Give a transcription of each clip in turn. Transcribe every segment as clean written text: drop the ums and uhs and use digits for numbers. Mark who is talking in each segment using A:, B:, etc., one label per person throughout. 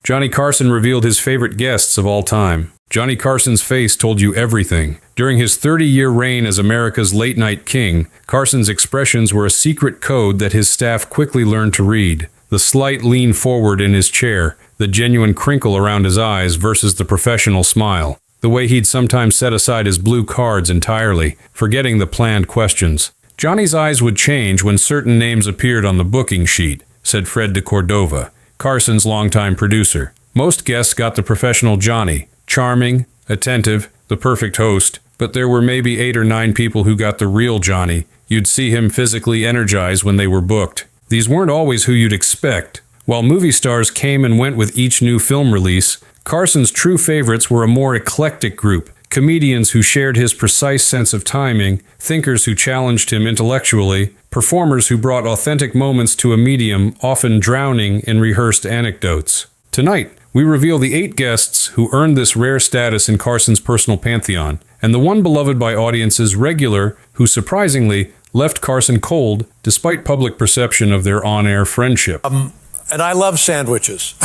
A: Johnny Carson revealed his favorite guests of all time. Johnny Carson's face told you everything. During his 30-year reign as America's late-night king, Carson's expressions were a secret code that his staff quickly learned to read. The slight lean forward in his chair, the genuine crinkle around his eyes versus the professional smile. The way he'd sometimes set aside his blue cards entirely, forgetting the planned questions. Johnny's eyes would change when certain names appeared on the booking sheet, said Fred de Cordova, Carson's longtime producer. Most guests got the professional Johnny, charming, attentive, the perfect host, but there were maybe 8 or 9 people who got the real Johnny. You'd see him physically energized when they were booked. These weren't always who you'd expect. While movie stars came and went with each new film release, Carson's true favorites were a more eclectic group. Comedians who shared his precise sense of timing, thinkers who challenged him intellectually, performers who brought authentic moments to a medium often drowning in rehearsed anecdotes. Tonight, we reveal the 8 guests who earned this rare status in Carson's personal pantheon, and the one beloved by audiences regular who surprisingly left Carson cold despite public perception of their on-air friendship.
B: And I love sandwiches.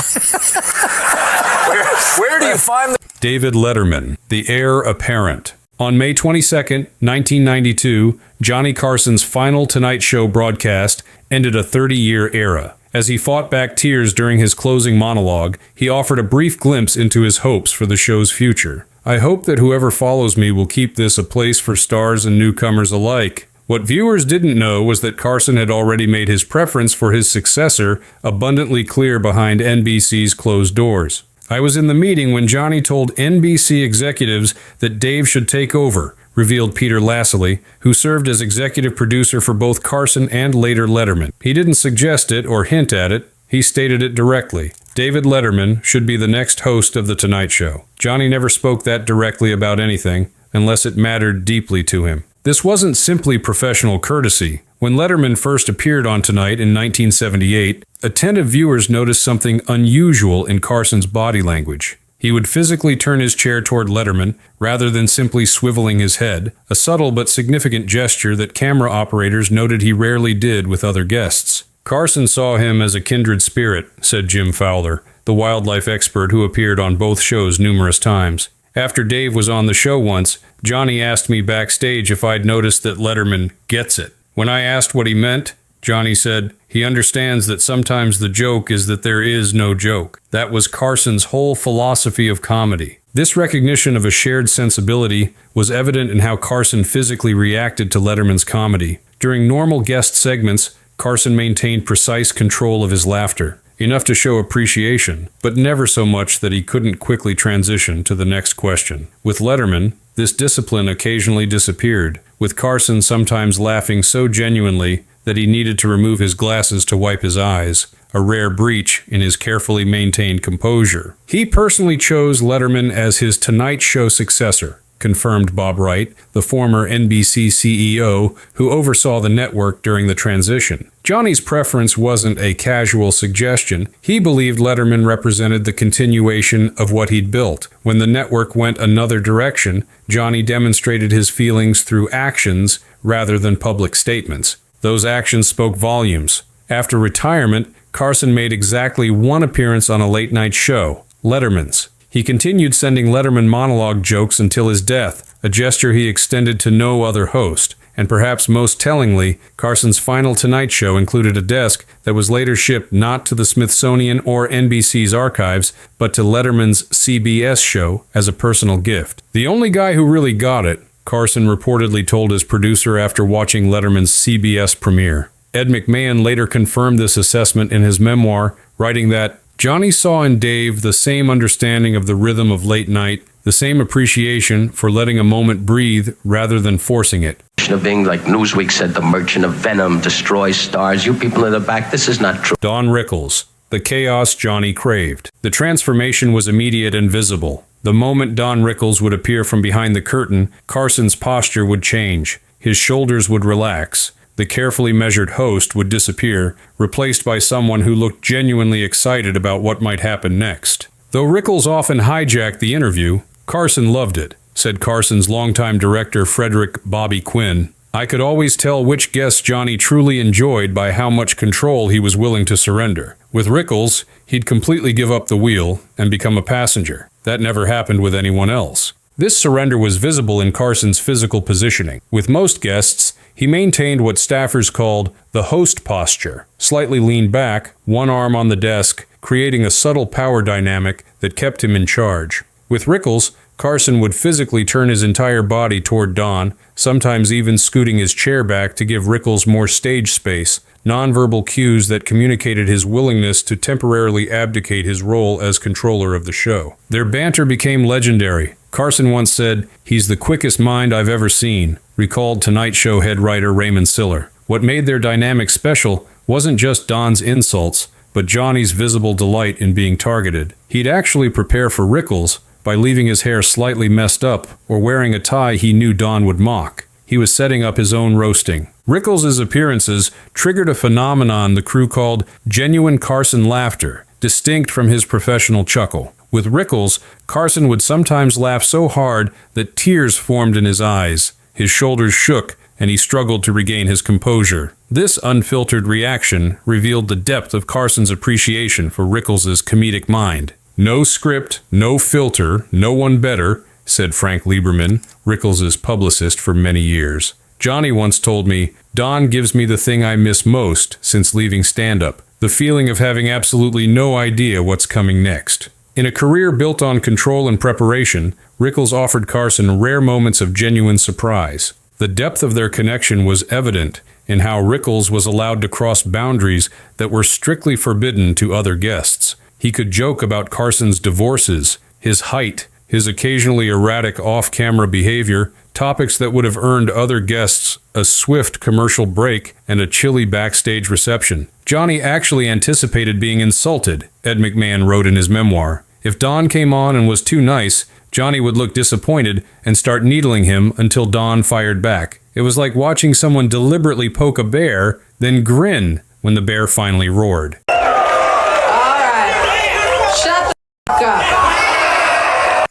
B: Where do you find them?
A: David Letterman, the heir apparent. On May 22, 1992, Johnny Carson's final Tonight Show broadcast ended a 30-year era. As he fought back tears during his closing monologue, he offered a brief glimpse into his hopes for the show's future. "I hope that whoever follows me will keep this a place for stars and newcomers alike." What viewers didn't know was that Carson had already made his preference for his successor abundantly clear behind NBC's closed doors. "I was in the meeting when Johnny told NBC executives that Dave should take over," revealed Peter Lassily, who served as executive producer for both Carson and later Letterman. "He didn't suggest it or hint at it. He stated it directly. David Letterman should be the next host of The Tonight Show." Johnny never spoke that directly about anything, unless it mattered deeply to him. This wasn't simply professional courtesy. When Letterman first appeared on Tonight in 1978, attentive viewers noticed something unusual in Carson's body language. He would physically turn his chair toward Letterman, rather than simply swiveling his head, a subtle but significant gesture that camera operators noted he rarely did with other guests. "Carson saw him as a kindred spirit," said Jim Fowler, the wildlife expert who appeared on both shows numerous times. "After Dave was on the show once, Johnny asked me backstage if I'd noticed that Letterman gets it. When I asked what he meant, Johnny said, he understands that sometimes the joke is that there is no joke. That was Carson's whole philosophy of comedy." This recognition of a shared sensibility was evident in how Carson physically reacted to Letterman's comedy. During normal guest segments, Carson maintained precise control of his laughter, enough to show appreciation, but never so much that he couldn't quickly transition to the next question. With Letterman, this discipline occasionally disappeared, with Carson sometimes laughing so genuinely that he needed to remove his glasses to wipe his eyes, a rare breach in his carefully maintained composure. He personally chose Letterman as his Tonight Show successor, confirmed Bob Wright, the former NBC CEO who oversaw the network during the transition. Johnny's preference wasn't a casual suggestion. He believed Letterman represented the continuation of what he'd built. When the network went another direction, Johnny demonstrated his feelings through actions rather than public statements. Those actions spoke volumes. After retirement, Carson made exactly one appearance on a late-night show, Letterman's. He continued sending Letterman monologue jokes until his death, a gesture he extended to no other host. And perhaps most tellingly, Carson's final Tonight Show included a desk that was later shipped not to the Smithsonian or NBC's archives, but to Letterman's CBS show as a personal gift. "The only guy who really got it," Carson reportedly told his producer after watching Letterman's CBS premiere. Ed McMahon later confirmed this assessment in his memoir, writing that, "Johnny saw in Dave the same understanding of the rhythm of late night, the same appreciation for letting a moment breathe rather than forcing it."
C: Of being like Newsweek said, the merchant of venom destroys stars. You people in the back, this is not true.
A: Don Rickles, the chaos Johnny craved. The transformation was immediate and visible. The moment Don Rickles would appear from behind the curtain, Carson's posture would change. His shoulders would relax. The carefully measured host would disappear, replaced by someone who looked genuinely excited about what might happen next. Though Rickles often hijacked the interview, Carson loved it, said Carson's longtime director Frederick "Bobby" Quinn. I could always tell which guests Johnny truly enjoyed by how much control he was willing to surrender. With Rickles, he'd completely give up the wheel and become a passenger. That never happened with anyone else. This surrender was visible in Carson's physical positioning. With most guests, he maintained what staffers called the host posture, slightly leaned back, one arm on the desk, creating a subtle power dynamic that kept him in charge. With Rickles, Carson would physically turn his entire body toward Don, sometimes even scooting his chair back to give Rickles more stage space, nonverbal cues that communicated his willingness to temporarily abdicate his role as controller of the show. Their banter became legendary. Carson once said, "He's the quickest mind I've ever seen," recalled Tonight Show head writer Raymond Siller. What made their dynamic special wasn't just Don's insults, but Johnny's visible delight in being targeted. He'd actually prepare for Rickles by leaving his hair slightly messed up or wearing a tie he knew Don would mock. He was setting up his own roasting. Rickles' appearances triggered a phenomenon the crew called genuine Carson laughter, distinct from his professional chuckle. With Rickles, Carson would sometimes laugh so hard that tears formed in his eyes. His shoulders shook, and he struggled to regain his composure. This unfiltered reaction revealed the depth of Carson's appreciation for Rickles' comedic mind. "No script, no filter, no one better," said Frank Lieberman, Rickles' publicist for many years. Johnny once told me, "Don gives me the thing I miss most since leaving stand-up, the feeling of having absolutely no idea what's coming next." In a career built on control and preparation, Rickles offered Carson rare moments of genuine surprise. The depth of their connection was evident in how Rickles was allowed to cross boundaries that were strictly forbidden to other guests. He could joke about Carson's divorces, his height, his occasionally erratic off-camera behavior, topics that would have earned other guests a swift commercial break and a chilly backstage reception. Johnny actually anticipated being insulted, Ed McMahon wrote in his memoir. If Don came on and was too nice, Johnny would look disappointed and start needling him until Don fired back. It was like watching someone deliberately poke a bear, then grin when the bear finally roared.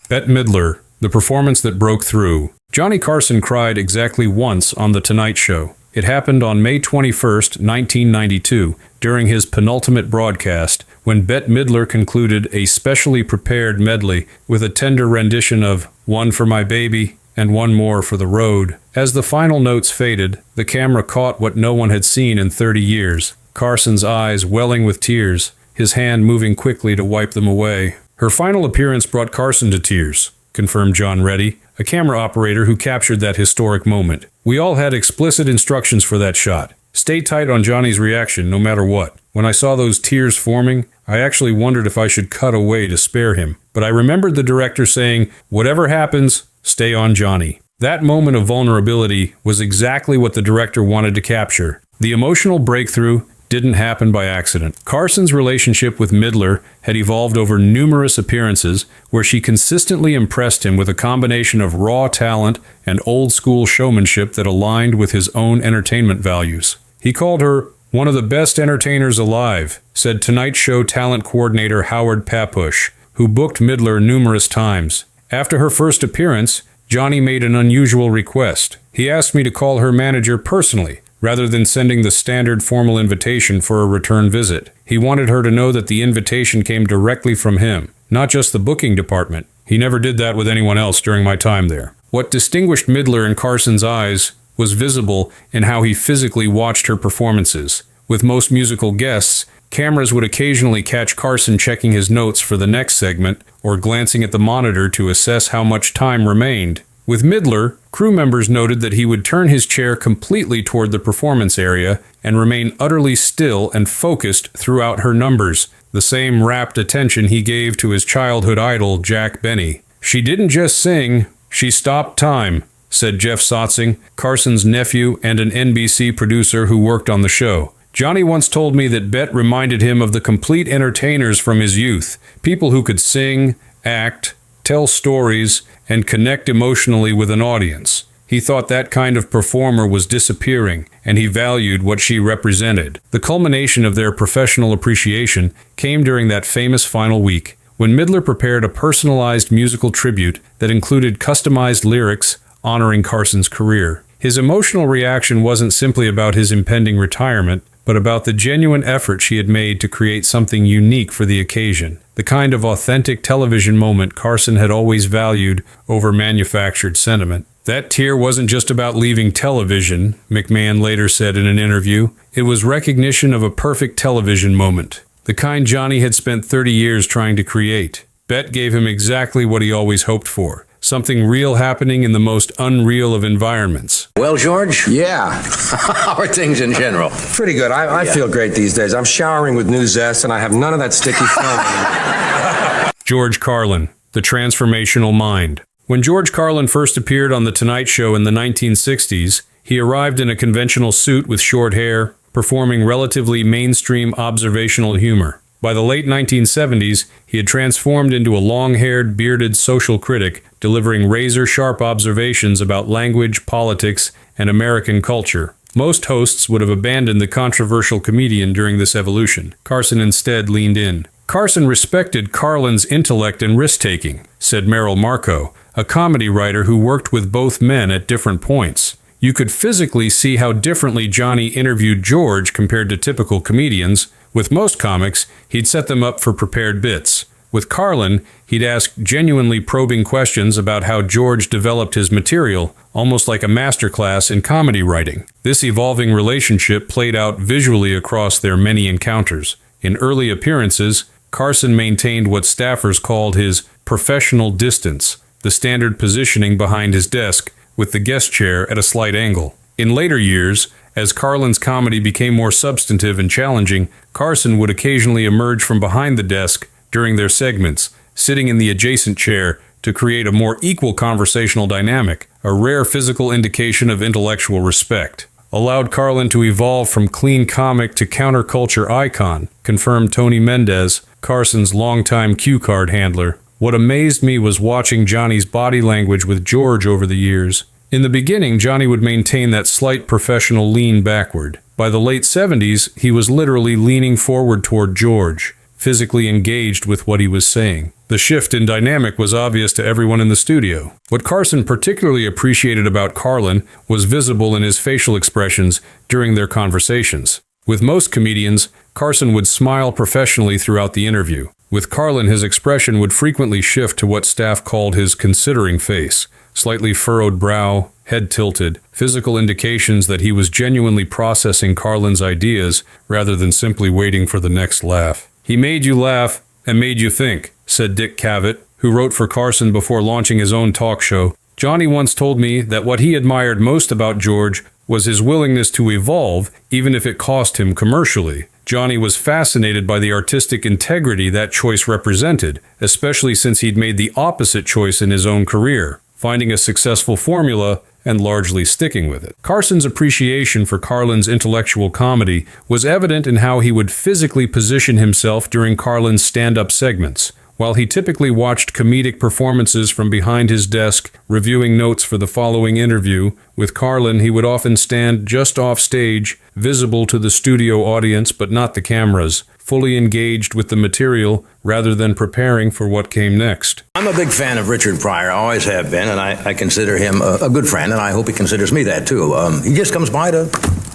A: Bette Midler, the performance that broke through. Johnny Carson cried exactly once on The Tonight Show. It happened on May 21, 1992, during his penultimate broadcast, when Bette Midler concluded a specially prepared medley with a tender rendition of "One for My Baby" and "One More for the Road." As the final notes faded, the camera caught what no one had seen in 30 years. Carson's eyes welling with tears, his hand moving quickly to wipe them away. Her final appearance brought Carson to tears, confirmed John Reddy, a camera operator who captured that historic moment. "We all had explicit instructions for that shot. Stay tight on Johnny's reaction no matter what. When I saw those tears forming, I actually wondered if I should cut away to spare him. But I remembered the director saying, 'Whatever happens, stay on Johnny.'" That moment of vulnerability was exactly what the director wanted to capture. The emotional breakthrough didn't happen by accident. Carson's relationship with Midler had evolved over numerous appearances where she consistently impressed him with a combination of raw talent and old-school showmanship that aligned with his own entertainment values. He called her one of the best entertainers alive, said Tonight Show talent coordinator Howard Papush, who booked Midler numerous times. After her first appearance, Johnny made an unusual request. He asked me to call her manager personally, rather than sending the standard formal invitation for a return visit. He wanted her to know that the invitation came directly from him, not just the booking department. He never did that with anyone else during my time there. What distinguished Midler in Carson's eyes was visible in how he physically watched her performances. With most musical guests, cameras would occasionally catch Carson checking his notes for the next segment or glancing at the monitor to assess how much time remained. With Midler, crew members noted that he would turn his chair completely toward the performance area and remain utterly still and focused throughout her numbers, the same rapt attention he gave to his childhood idol, Jack Benny. "She didn't just sing, she stopped time," said Jeff Sotzing, Carson's nephew and an NBC producer who worked on the show. "Johnny once told me that Bette reminded him of the complete entertainers from his youth, people who could sing, act, tell stories, and connect emotionally with an audience. He thought that kind of performer was disappearing, and he valued what she represented." The culmination of their professional appreciation came during that famous final week, when Midler prepared a personalized musical tribute that included customized lyrics honoring Carson's career. His emotional reaction wasn't simply about his impending retirement, but about the genuine effort she had made to create something unique for the occasion, the kind of authentic television moment Carson had always valued over manufactured sentiment. That tear wasn't just about leaving television, McMahon later said in an interview. It was recognition of a perfect television moment, the kind Johnny had spent 30 years trying to create. Bette gave him exactly what he always hoped for, something real happening in the most unreal of environments.
D: Well, George?
E: Yeah.
D: How are things in general?
E: Pretty good. I feel great these days. I'm showering with new zest, and I have none of that sticky film.
A: George Carlin, the transformational mind. When George Carlin first appeared on The Tonight Show in the 1960s, he arrived in a conventional suit with short hair, performing relatively mainstream observational humor. By the late 1970s, he had transformed into a long-haired, bearded social critic, delivering razor-sharp observations about language, politics, and American culture. Most hosts would have abandoned the controversial comedian during this evolution. Carson instead leaned in. Carson respected Carlin's intellect and risk-taking, said Merrill Markoe, a comedy writer who worked with both men at different points. You could physically see how differently Johnny interviewed George compared to typical comedians. With most comics, he'd set them up for prepared bits. With Carlin, he'd ask genuinely probing questions about how George developed his material, almost like a masterclass in comedy writing. This evolving relationship played out visually across their many encounters. In early appearances, Carson maintained what staffers called his professional distance, the standard positioning behind his desk, with the guest chair at a slight angle. In later years, as Carlin's comedy became more substantive and challenging, Carson would occasionally emerge from behind the desk during their segments, sitting in the adjacent chair to create a more equal conversational dynamic, a rare physical indication of intellectual respect. Allowed Carlin to evolve from clean comic to counterculture icon, confirmed Tony Mendez, Carson's longtime cue card handler. What amazed me was watching Johnny's body language with George over the years. In the beginning, Johnny would maintain that slight professional lean backward. By the late 70s, he was literally leaning forward toward George, physically engaged with what he was saying. The shift in dynamic was obvious to everyone in the studio. What Carson particularly appreciated about Carlin was visible in his facial expressions during their conversations. With most comedians, Carson would smile professionally throughout the interview. With Carlin, his expression would frequently shift to what staff called his considering face, slightly furrowed brow, head tilted, physical indications that he was genuinely processing Carlin's ideas rather than simply waiting for the next laugh. He made you laugh and made you think, said Dick Cavett, who wrote for Carson before launching his own talk show. Johnny once told me that what he admired most about George was his willingness to evolve, even if it cost him commercially. Johnny was fascinated by the artistic integrity that choice represented, especially since he'd made the opposite choice in his own career, finding a successful formula and largely sticking with it. Carson's appreciation for Carlin's intellectual comedy was evident in how he would physically position himself during Carlin's stand-up segments. While he typically watched comedic performances from behind his desk, reviewing notes for the following interview, with Carlin he would often stand just off stage, visible to the studio audience but not the cameras, fully engaged with the material rather than preparing for what came next.
D: I'm a big fan of Richard Pryor, always have been, and I consider him a good friend, and I hope he considers me that too. He just comes by to...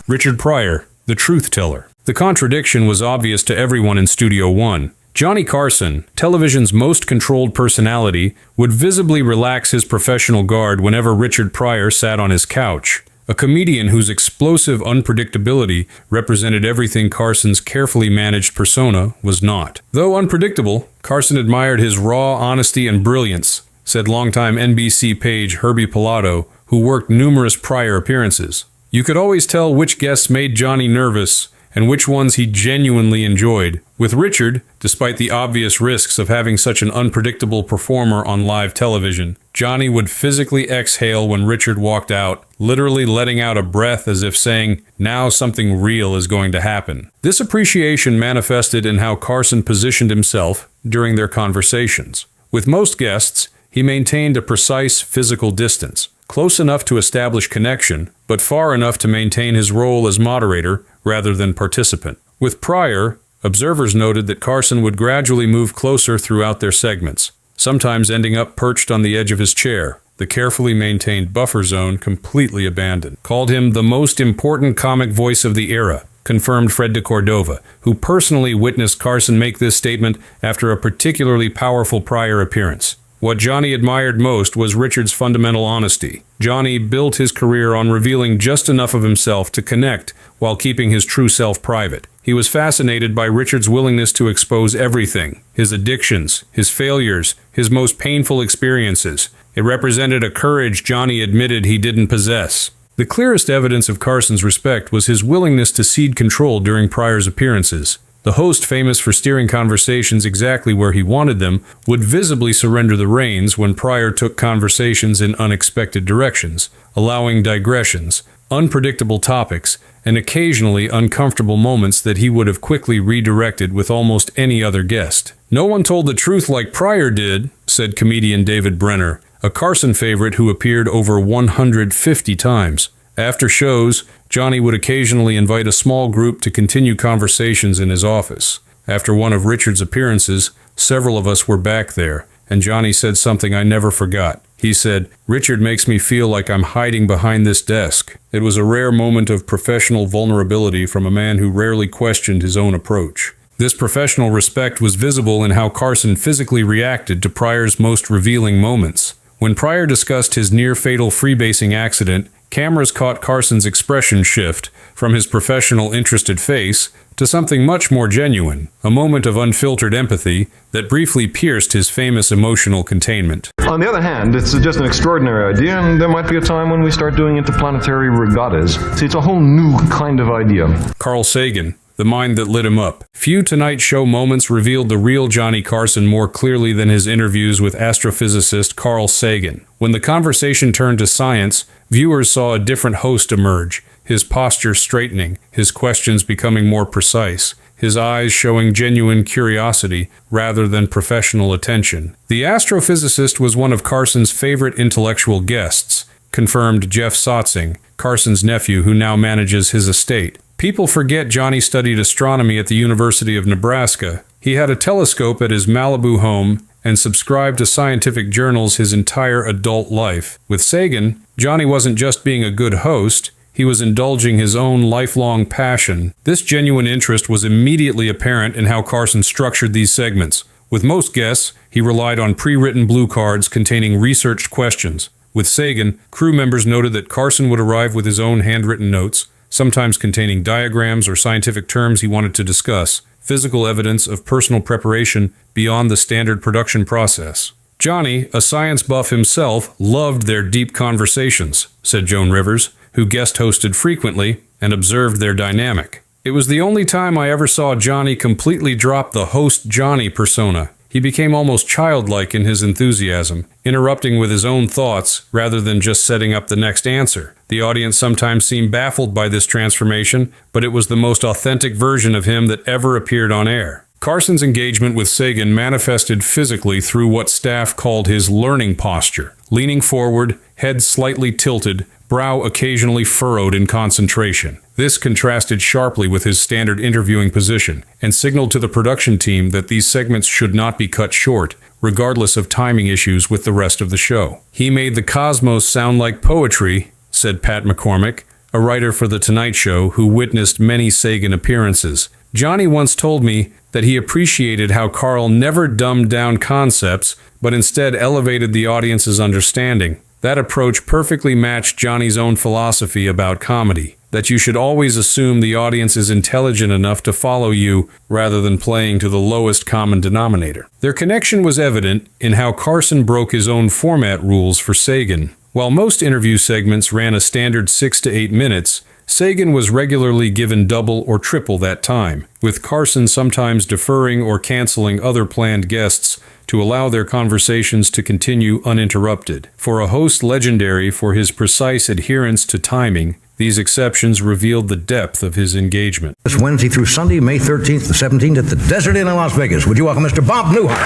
A: Richard Pryor, the truth teller. The contradiction was obvious to everyone in Studio One. Johnny Carson, television's most controlled personality, would visibly relax his professional guard whenever Richard Pryor sat on his couch. A comedian whose explosive unpredictability represented everything Carson's carefully managed persona was not. Though unpredictable, Carson admired his raw honesty and brilliance, said longtime NBC page Herbie Pilato, who worked numerous Pryor appearances. You could always tell which guests made Johnny nervous and which ones he genuinely enjoyed. With Richard, despite the obvious risks of having such an unpredictable performer on live television, Johnny would physically exhale when Richard walked out, literally letting out a breath as if saying, now something real is going to happen. This appreciation manifested in how Carson positioned himself during their conversations. With most guests, he maintained a precise physical distance, close enough to establish connection, but far enough to maintain his role as moderator rather than participant. With Pryor, observers noted that Carson would gradually move closer throughout their segments, sometimes ending up perched on the edge of his chair. the carefully maintained buffer zone completely abandoned. Called him the most important comic voice of the era, confirmed Fred de Cordova, who personally witnessed Carson make this statement after a particularly powerful Pryor appearance. What Johnny admired most was Richard's fundamental honesty. Johnny built his career on revealing just enough of himself to connect while keeping his true self private. He was fascinated by Richard's willingness to expose everything, his addictions, his failures, his most painful experiences. It represented a courage Johnny admitted he didn't possess. The clearest evidence of Carson's respect was his willingness to cede control during Pryor's appearances. The host, famous for steering conversations exactly where he wanted them, would visibly surrender the reins when Pryor took conversations in unexpected directions, allowing digressions, unpredictable topics, and occasionally uncomfortable moments that he would have quickly redirected with almost any other guest. "No one told the truth like Pryor did," said comedian David Brenner, a Carson favorite who appeared over 150 times. After shows, Johnny would occasionally invite a small group to continue conversations in his office. After one of Richard's appearances, several of us were back there, and Johnny said something I never forgot. He said, "Richard makes me feel like I'm hiding behind this desk." It was a rare moment of professional vulnerability from a man who rarely questioned his own approach. This professional respect was visible in how Carson physically reacted to Pryor's most revealing moments. When Pryor discussed his near-fatal freebasing accident, cameras caught Carson's expression shift from his professional interested face to something much more genuine, a moment of unfiltered empathy that briefly pierced his famous emotional containment.
F: On the other hand, it's just an extraordinary idea, and there might be a time when we start doing interplanetary regattas. See, it's a whole new kind of idea.
A: Carl Sagan, the mind that lit him up. Few Tonight Show moments revealed the real Johnny Carson more clearly than his interviews with astrophysicist Carl Sagan. When the conversation turned to science, viewers saw a different host emerge, his posture straightening, his questions becoming more precise, his eyes showing genuine curiosity rather than professional attention. The astrophysicist was one of Carson's favorite intellectual guests, confirmed Jeff Sotzing, Carson's nephew who now manages his estate. People forget Johnny studied astronomy at the University of Nebraska. He had a telescope at his Malibu home and subscribed to scientific journals his entire adult life. With Sagan, Johnny wasn't just being a good host, he was indulging his own lifelong passion. This genuine interest was immediately apparent in how Carson structured these segments. With most guests, he relied on pre-written blue cards containing researched questions. With Sagan, crew members noted that Carson would arrive with his own handwritten notes, sometimes containing diagrams or scientific terms he wanted to discuss, physical evidence of personal preparation beyond the standard production process. Johnny, a science buff himself, loved their deep conversations, said Joan Rivers, who guest hosted frequently and observed their dynamic. It was the only time I ever saw Johnny completely drop the host Johnny persona. He became almost childlike in his enthusiasm, interrupting with his own thoughts rather than just setting up the next answer. The audience sometimes seemed baffled by this transformation, but it was the most authentic version of him that ever appeared on air. Carson's engagement with Sagan manifested physically through what staff called his learning posture, leaning forward, head slightly tilted, brow occasionally furrowed in concentration. This contrasted sharply with his standard interviewing position and signaled to the production team that these segments should not be cut short, regardless of timing issues with the rest of the show. "He made the cosmos sound like poetry," said Pat McCormick, a writer for The Tonight Show who witnessed many Sagan appearances. "Johnny once told me that he appreciated how Carl never dumbed down concepts, but instead elevated the audience's understanding. That approach perfectly matched Johnny's own philosophy about comedy, that you should always assume the audience is intelligent enough to follow you rather than playing to the lowest common denominator." Their connection was evident in how Carson broke his own format rules for Sagan. While most interview segments ran a standard 6 to 8 minutes, Sagan was regularly given double or triple that time, with Carson sometimes deferring or canceling other planned guests to allow their conversations to continue uninterrupted. For a host legendary for his precise adherence to timing, these exceptions revealed the depth of his engagement.
D: This Wednesday through Sunday, May 13th to 17th at the Desert Inn in Las Vegas. Would you welcome Mr. Bob Newhart?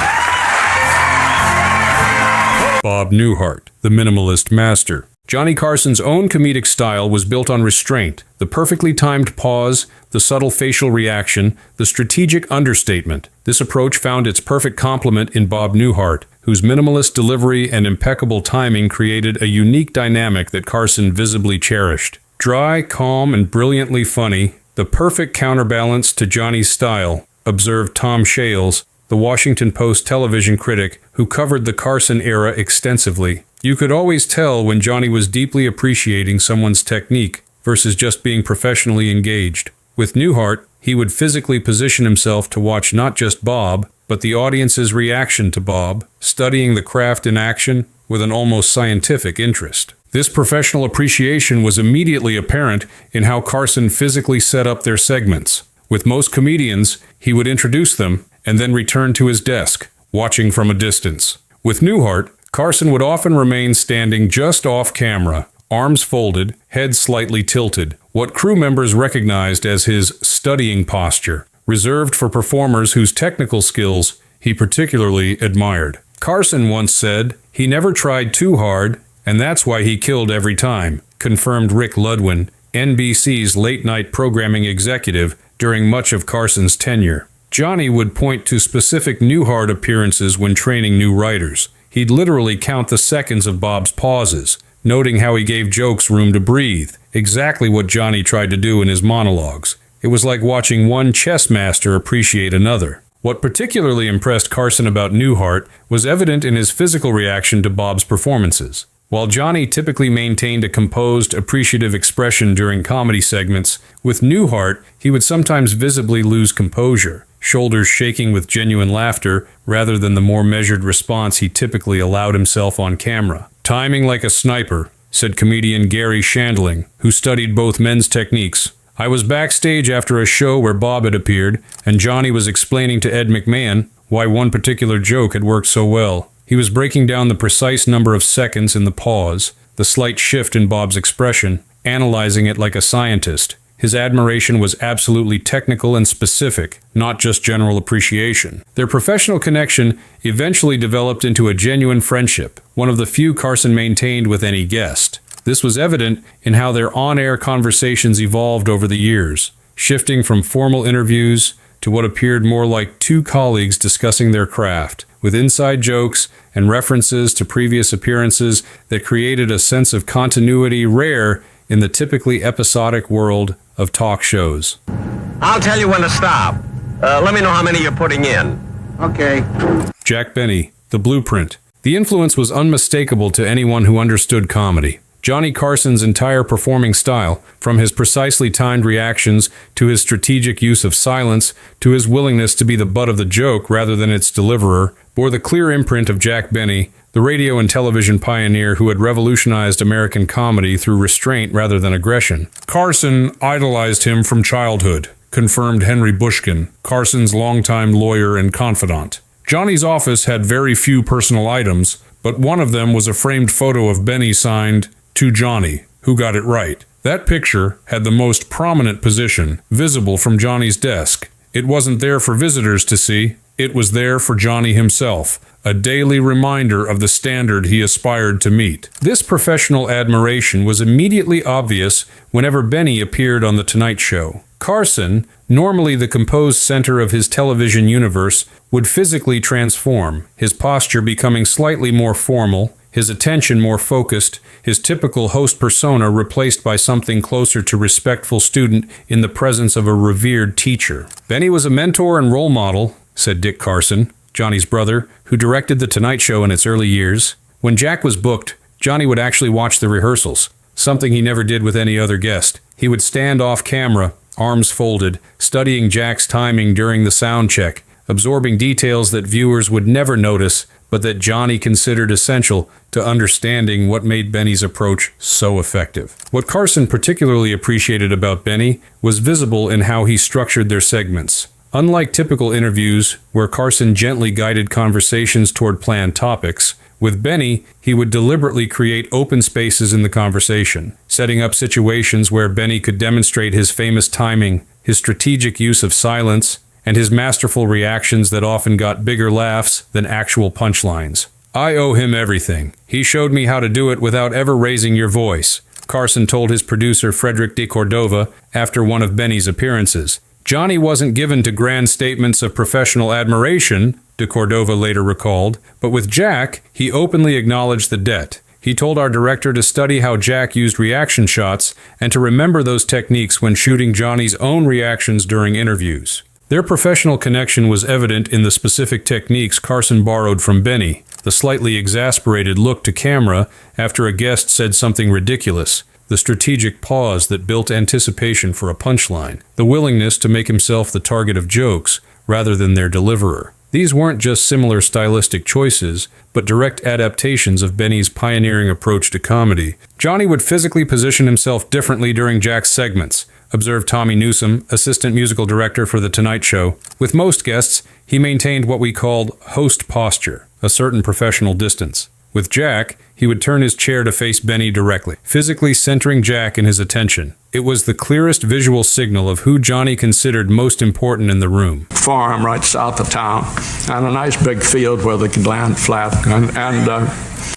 A: Bob Newhart, the minimalist master. Johnny Carson's own comedic style was built on restraint, the perfectly timed pause, the subtle facial reaction, the strategic understatement. This approach found its perfect complement in Bob Newhart, whose minimalist delivery and impeccable timing created a unique dynamic that Carson visibly cherished. Dry, calm, and brilliantly funny, the perfect counterbalance to Johnny's style, observed Tom Shales, the Washington Post television critic who covered the Carson era extensively. You could always tell when Johnny was deeply appreciating someone's technique versus just being professionally engaged. With Newhart, he would physically position himself to watch not just Bob, but the audience's reaction to Bob, studying the craft in action with an almost scientific interest. This professional appreciation was immediately apparent in how Carson physically set up their segments. With most comedians, he would introduce them and then return to his desk, watching from a distance. With Newhart, Carson would often remain standing just off camera, arms folded, head slightly tilted, what crew members recognized as his studying posture, reserved for performers whose technical skills he particularly admired. Carson once said, "He never tried too hard, and that's why he killed every time," confirmed Rick Ludwin, NBC's late-night programming executive during much of Carson's tenure. Johnny would point to specific Newhart appearances when training new writers. He'd literally count the seconds of Bob's pauses, noting how he gave jokes room to breathe, exactly what Johnny tried to do in his monologues. It was like watching one chess master appreciate another. What particularly impressed Carson about Newhart was evident in his physical reaction to Bob's performances. While Johnny typically maintained a composed, appreciative expression during comedy segments, with Newhart, he would sometimes visibly lose composure, shoulders shaking with genuine laughter rather than the more measured response he typically allowed himself on camera. "Timing like a sniper," said comedian Gary Shandling, who studied both men's techniques. "I was backstage after a show where Bob had appeared, and Johnny was explaining to Ed McMahon why one particular joke had worked so well. He was breaking down the precise number of seconds in the pause, the slight shift in Bob's expression, analyzing it like a scientist. His admiration was absolutely technical and specific, not just general appreciation." Their professional connection eventually developed into a genuine friendship, one of the few Carson maintained with any guest. This was evident in how their on-air conversations evolved over the years, shifting from formal interviews to what appeared more like two colleagues discussing their craft, with inside jokes and references to previous appearances that created a sense of continuity rare in the typically episodic world of talk shows.
G: "I'll tell you when to stop. Let me know how many you're putting in." "Okay."
A: Jack Benny, The Blueprint. The influence was unmistakable to anyone who understood comedy. Johnny Carson's entire performing style, from his precisely timed reactions to his strategic use of silence to his willingness to be the butt of the joke rather than its deliverer, bore the clear imprint of Jack Benny, the radio and television pioneer who had revolutionized American comedy through restraint rather than aggression. Carson idolized him from childhood, confirmed Henry Bushkin, Carson's longtime lawyer and confidant. Johnny's office had very few personal items, but one of them was a framed photo of Benny signed, "To Johnny, who got it right." That picture had the most prominent position, visible from Johnny's desk. It wasn't there for visitors to see. It was there for Johnny himself, a daily reminder of the standard he aspired to meet. This professional admiration was immediately obvious whenever Benny appeared on The Tonight Show. Carson, normally the composed center of his television universe, would physically transform, his posture becoming slightly more formal, his attention more focused, his typical host persona replaced by something closer to respectful student in the presence of a revered teacher. Benny was a mentor and role model, said Dick Carson, Johnny's brother, who directed The Tonight Show in its early years. When Jack was booked, Johnny would actually watch the rehearsals, something he never did with any other guest. He would stand off camera, arms folded, studying Jack's timing during the sound check, absorbing details that viewers would never notice, but that Johnny considered essential to understanding what made Benny's approach so effective. What Carson particularly appreciated about Benny was visible in how he structured their segments. Unlike typical interviews, where Carson gently guided conversations toward planned topics, with Benny, he would deliberately create open spaces in the conversation, setting up situations where Benny could demonstrate his famous timing, his strategic use of silence, and his masterful reactions that often got bigger laughs than actual punchlines. "I owe him everything. He showed me how to do it without ever raising your voice," Carson told his producer Frederick de Cordova after one of Benny's appearances. Johnny wasn't given to grand statements of professional admiration, de Cordova later recalled, but with Jack, he openly acknowledged the debt. He told our director to study how Jack used reaction shots and to remember those techniques when shooting Johnny's own reactions during interviews. Their professional connection was evident in the specific techniques Carson borrowed from Benny, the slightly exasperated look to camera after a guest said something ridiculous, the strategic pause that built anticipation for a punchline, the willingness to make himself the target of jokes rather than their deliverer. These weren't just similar stylistic choices, but direct adaptations of Benny's pioneering approach to comedy. Johnny would physically position himself differently during Jack's segments, observed Tommy Newsom, assistant musical director for The Tonight Show. With most guests, he maintained what we called host posture, a certain professional distance. With Jack, he would turn his chair to face Benny directly, physically centering Jack in his attention. It was the clearest visual signal of who Johnny considered most important in the room.
H: Farm right south of town, and a nice big field where they could land flat.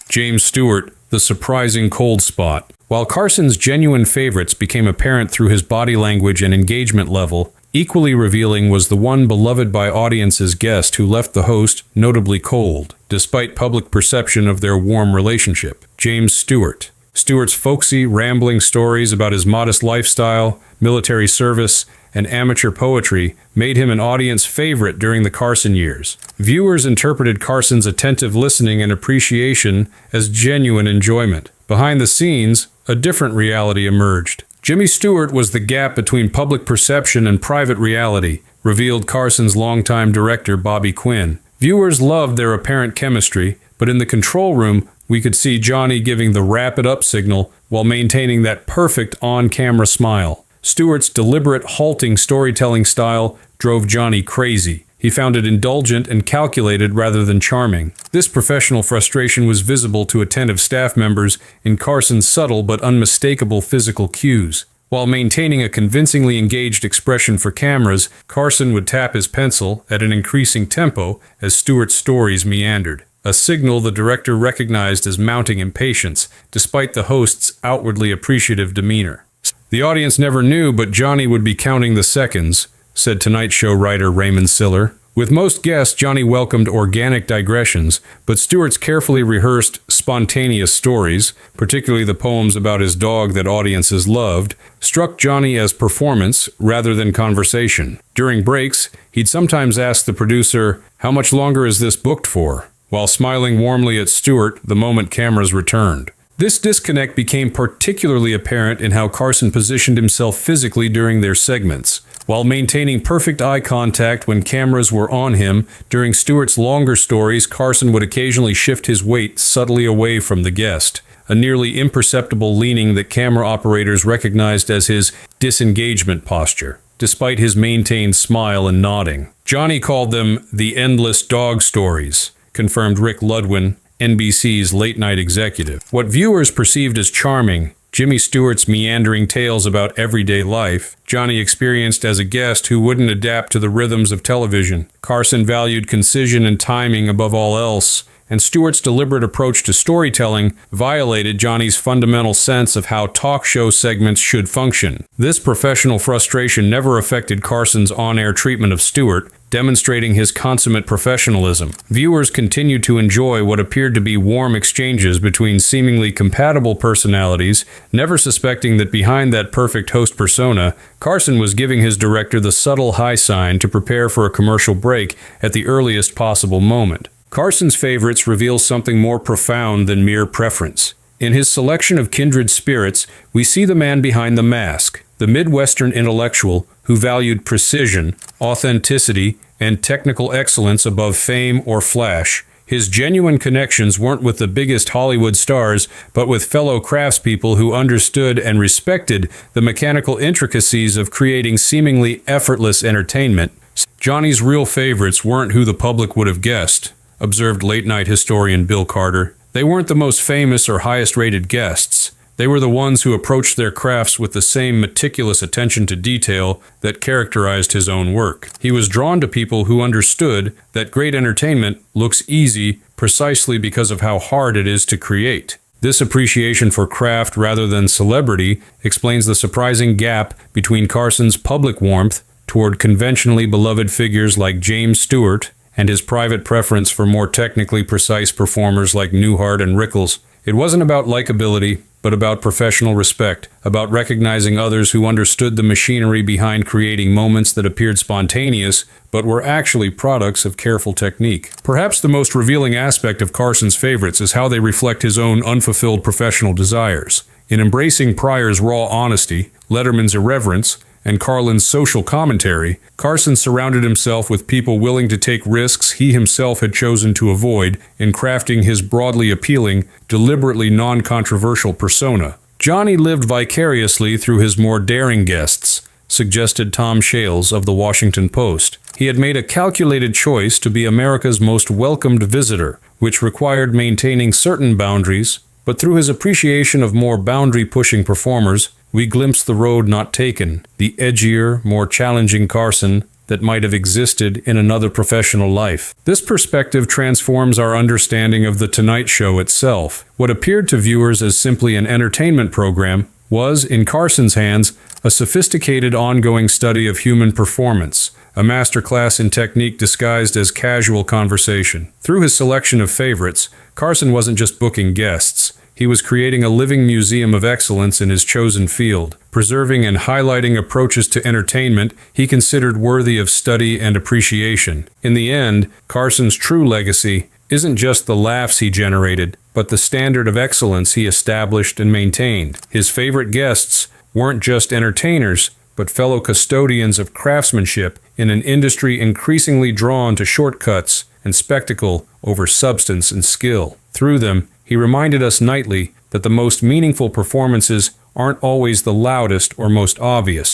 A: James Stewart, the surprising cold spot. While Carson's genuine favorites became apparent through his body language and engagement level, equally revealing was the one beloved by audiences guest who left the host notably cold, despite public perception of their warm relationship. James Stewart. Stewart's folksy, rambling stories about his modest lifestyle, military service, and amateur poetry made him an audience favorite during the Carson years. Viewers interpreted Carson's attentive listening and appreciation as genuine enjoyment. Behind the scenes, a different reality emerged. Jimmy Stewart was the gap between public perception and private reality, revealed Carson's longtime director Bobby Quinn. Viewers loved their apparent chemistry, but in the control room, we could see Johnny giving the wrap it up signal while maintaining that perfect on-camera smile. Stewart's deliberate, halting storytelling style drove Johnny crazy. He found it indulgent and calculated rather than charming. This professional frustration was visible to attentive staff members in Carson's subtle but unmistakable physical cues. While maintaining a convincingly engaged expression for cameras, Carson would tap his pencil at an increasing tempo as Stewart's stories meandered, a signal the director recognized as mounting impatience, despite the host's outwardly appreciative demeanor. The audience never knew, but Johnny would be counting the seconds, said Tonight Show writer Raymond Siller. With most guests, Johnny welcomed organic digressions, but Stewart's carefully rehearsed, spontaneous stories, particularly the poems about his dog that audiences loved, struck Johnny as performance rather than conversation. During breaks, he'd sometimes ask the producer, "How much longer is this booked for?" while smiling warmly at Stewart the moment cameras returned. This disconnect became particularly apparent in how Carson positioned himself physically during their segments. While maintaining perfect eye contact when cameras were on him, during Stewart's longer stories, Carson would occasionally shift his weight subtly away from the guest, a nearly imperceptible leaning that camera operators recognized as his disengagement posture, despite his maintained smile and nodding. Johnny called them the endless dog stories, confirmed Rick Ludwin, NBC's late-night executive. What viewers perceived as charming, Jimmy Stewart's meandering tales about everyday life, Johnny experienced as a guest who wouldn't adapt to the rhythms of television. Carson valued concision and timing above all else, and Stewart's deliberate approach to storytelling violated Johnny's fundamental sense of how talk show segments should function. This professional frustration never affected Carson's on-air treatment of Stewart, demonstrating his consummate professionalism. Viewers continued to enjoy what appeared to be warm exchanges between seemingly compatible personalities, never suspecting that behind that perfect host persona, Carson was giving his director the subtle high sign to prepare for a commercial break at the earliest possible moment. Carson's favorites reveal something more profound than mere preference. In his selection of kindred spirits, we see the man behind the mask, the Midwestern intellectual who valued precision, authenticity, and technical excellence above fame or flash. His genuine connections weren't with the biggest Hollywood stars, but with fellow craftspeople who understood and respected the mechanical intricacies of creating seemingly effortless entertainment. Johnny's real favorites weren't who the public would have guessed, observed late-night historian Bill Carter. They weren't the most famous or highest-rated guests. They were the ones who approached their crafts with the same meticulous attention to detail that characterized his own work. He was drawn to people who understood that great entertainment looks easy precisely because of how hard it is to create. This appreciation for craft rather than celebrity explains the surprising gap between Carson's public warmth toward conventionally beloved figures like James Stewart and his private preference for more technically precise performers like Newhart and Rickles. It wasn't about likability, but about professional respect, about recognizing others who understood the machinery behind creating moments that appeared spontaneous, but were actually products of careful technique. Perhaps the most revealing aspect of Carson's favorites is how they reflect his own unfulfilled professional desires. In embracing Pryor's raw honesty, Letterman's irreverence, and Carlin's social commentary, Carson surrounded himself with people willing to take risks he himself had chosen to avoid in crafting his broadly appealing, deliberately non-controversial persona. Johnny lived vicariously through his more daring guests, suggested Tom Shales of The Washington Post. He had made a calculated choice to be America's most welcomed visitor, which required maintaining certain boundaries, but through his appreciation of more boundary-pushing performers, we glimpse the road not taken, the edgier, more challenging Carson that might have existed in another professional life. This perspective transforms our understanding of The Tonight Show itself. What appeared to viewers as simply an entertainment program was, in Carson's hands, a sophisticated ongoing study of human performance, a masterclass in technique disguised as casual conversation. Through his selection of favorites, Carson wasn't just booking guests. He was creating a living museum of excellence in his chosen field, preserving and highlighting approaches to entertainment he considered worthy of study and appreciation. In the end, Carson's true legacy isn't just the laughs he generated, but the standard of excellence he established and maintained. His favorite guests weren't just entertainers, but fellow custodians of craftsmanship in an industry increasingly drawn to shortcuts and spectacle over substance and skill. Through them, he reminded us nightly that the most meaningful performances aren't always the loudest or most obvious.